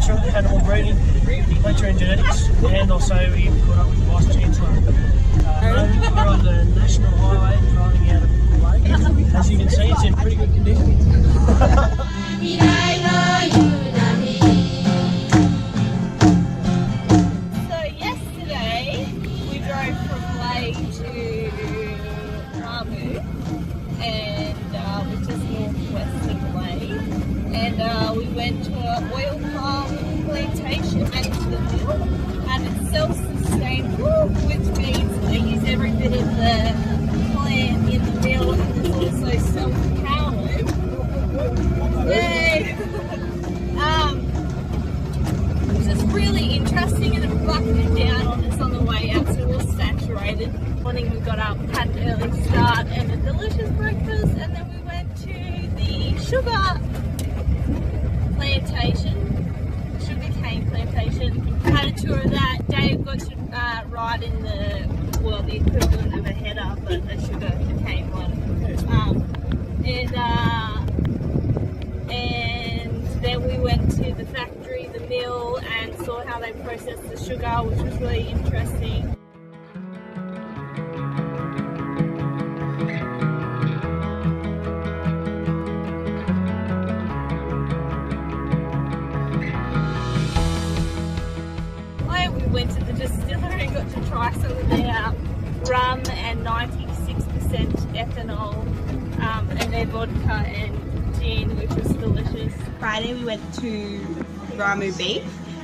Chancellor Animal Breeding, lecturer in genetics, and also we caught up with the Vice Chancellor. We're on the National Highway driving out of the lake. As you can see, it's in pretty good condition. So yesterday we drove from Lake to Ramu, and which is northwest of Lake, and we went to an oil palm plantation and to the mill, and it's self-sustainable, which means they use every bit of the plant in the mill, and it's also self-powered. Yay! Which is really interesting, and it bucketed down on us on the way out, so we're saturated. Morning we got up, had an early start and a delicious breakfast, and then we went to the sugar cane plantation. Had a tour of that. Dave got to ride in the equivalent of a header, but the sugar cane one. And then we went to the factory, the mill, and saw how they process the sugar, which was really interesting. We went to the distillery and got to try some of their rum and 96% ethanol, and their vodka and gin, which was delicious. Friday we went to Ramu Beef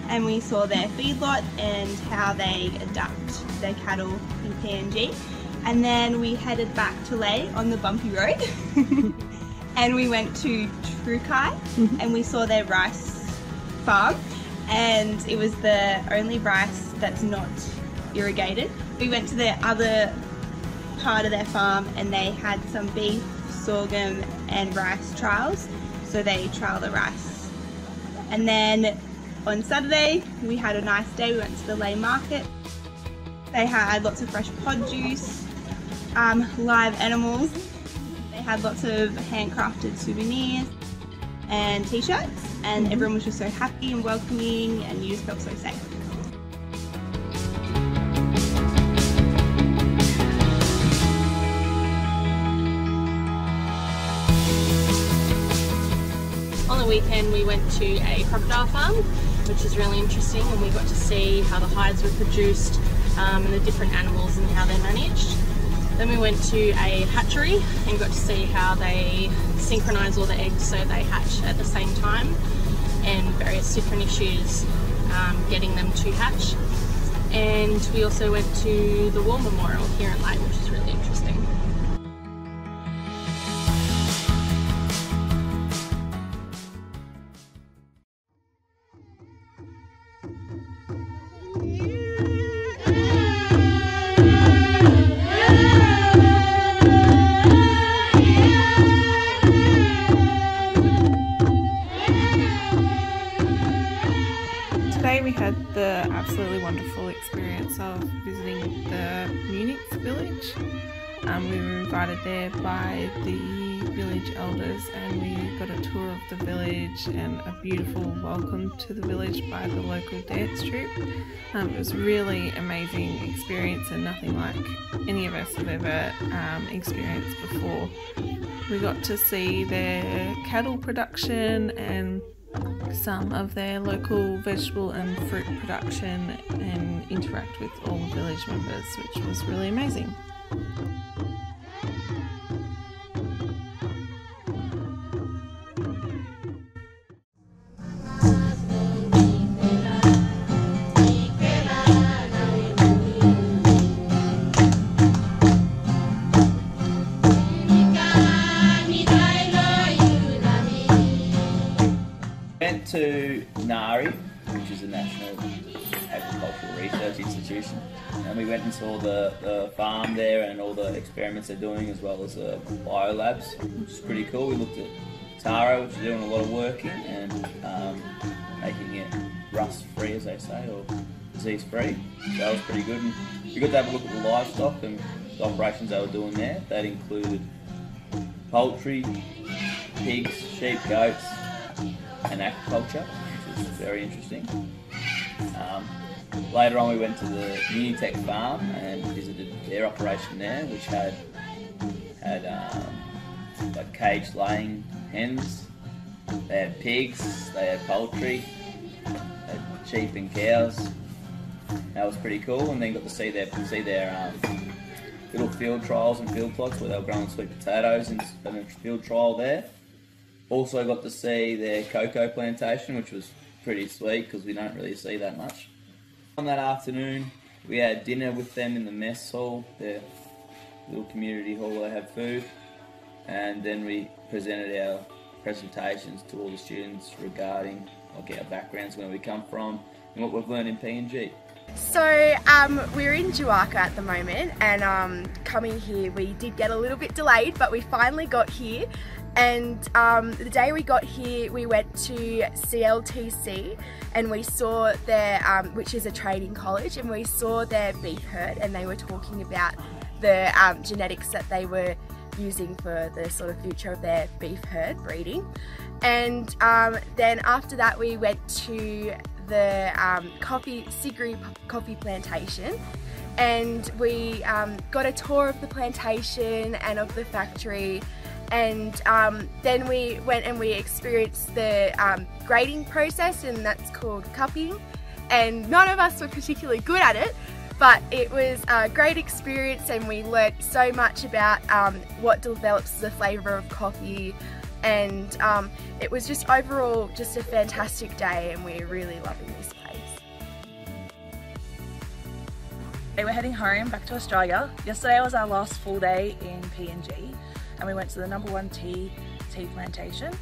and we saw their feedlot and how they adapt their cattle in PNG, and then we headed back to Leh on the bumpy road and we went to Trukai and we saw their rice farm, and it was the only rice that's not irrigated. We went to the other part of their farm and they had some beef, sorghum and rice trials, so they trial the rice. And then on Saturday we had a nice day. We went to the Leh market. They had lots of fresh pod juice, live animals. They had lots of handcrafted souvenirs and t-shirts, and everyone was just so happy and welcoming, and you just felt so safe. On the weekend we went to a crocodile farm, which is really interesting, and we got to see how the hides were produced and the different animals and how they're managed. Then we went to a hatchery and got to see how they synchronise all the eggs so they hatch at the same time, and various different issues getting them to hatch. And we also went to the War Memorial here in Lake, which is really interesting. Today we had the absolutely wonderful experience of visiting the Munich village. We were invited there by the village elders, and we got a tour of the village and a beautiful welcome to the village by the local dance troupe. It was a really amazing experience and nothing like any of us have ever experienced before. We got to see their cattle production and some of their local vegetable and fruit production and interact with all the village members, which was really amazing. Went to NARI, which is a National Agricultural Research Institution, and we went and saw the farm there and all the experiments they're doing, as well as the biolabs, which is pretty cool. We looked at taro, which they're doing a lot of work in, and making it rust-free, as they say, or disease-free. So that was pretty good. And we got to have a look at the livestock and the operations they were doing there. That included poultry, pigs, sheep, goats, and aquaculture, which which was very interesting. Later on we went to the Unitech farm and visited their operation there, which had like cage laying hens. They had pigs, they had poultry, they had sheep and cows. That was pretty cool, and then got to see their little field trials and field plots where they were growing sweet potatoes in a field trial there. Also got to see their cocoa plantation, which was pretty sweet because we don't really see that much. On that afternoon, we had dinner with them in the mess hall, their little community hall where they have food, and then we presented our presentations to all the students regarding like our backgrounds, where we come from, and what we've learned in PNG. So we're in Juwaka at the moment, and coming here we did get a little bit delayed, but we finally got here. And the day we got here we went to CLTC and we saw their, which is a trading college, and we saw their beef herd, and they were talking about the genetics that they were using for the sort of future of their beef herd breeding. And then after that we went to the Sigri coffee plantation, and we got a tour of the plantation and of the factory, and then we went and we experienced the grading process, and that's called cupping, and none of us were particularly good at it, but it was a great experience, and we learnt so much about what develops the flavour of coffee, and it was just overall just a fantastic day, and we're really loving this place. We're heading home back to Australia. Yesterday was our last full day in PNG, and we went to the #1 tea plantation.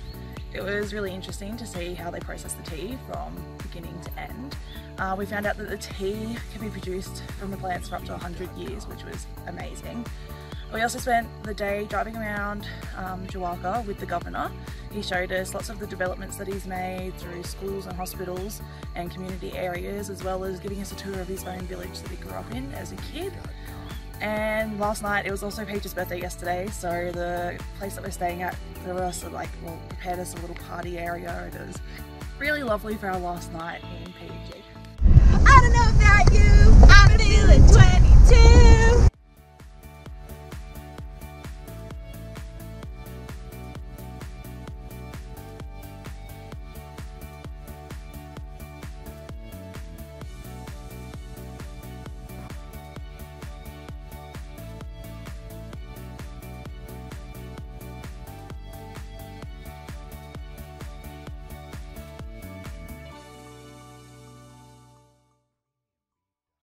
It was really interesting to see how they process the tea from beginning to end. We found out that the tea can be produced from the plants for up to 100 years, which was amazing. We also spent the day driving around Juwaka with the governor. He showed us lots of the developments that he's made through schools and hospitals and community areas, as well as giving us a tour of his own village that he grew up in as a kid. And last night, it was also Peach's birthday yesterday, so the place that we're staying at, there was prepared us a little party area. It was really lovely for our last night in PNG. I don't know about you, I'm feeling 22.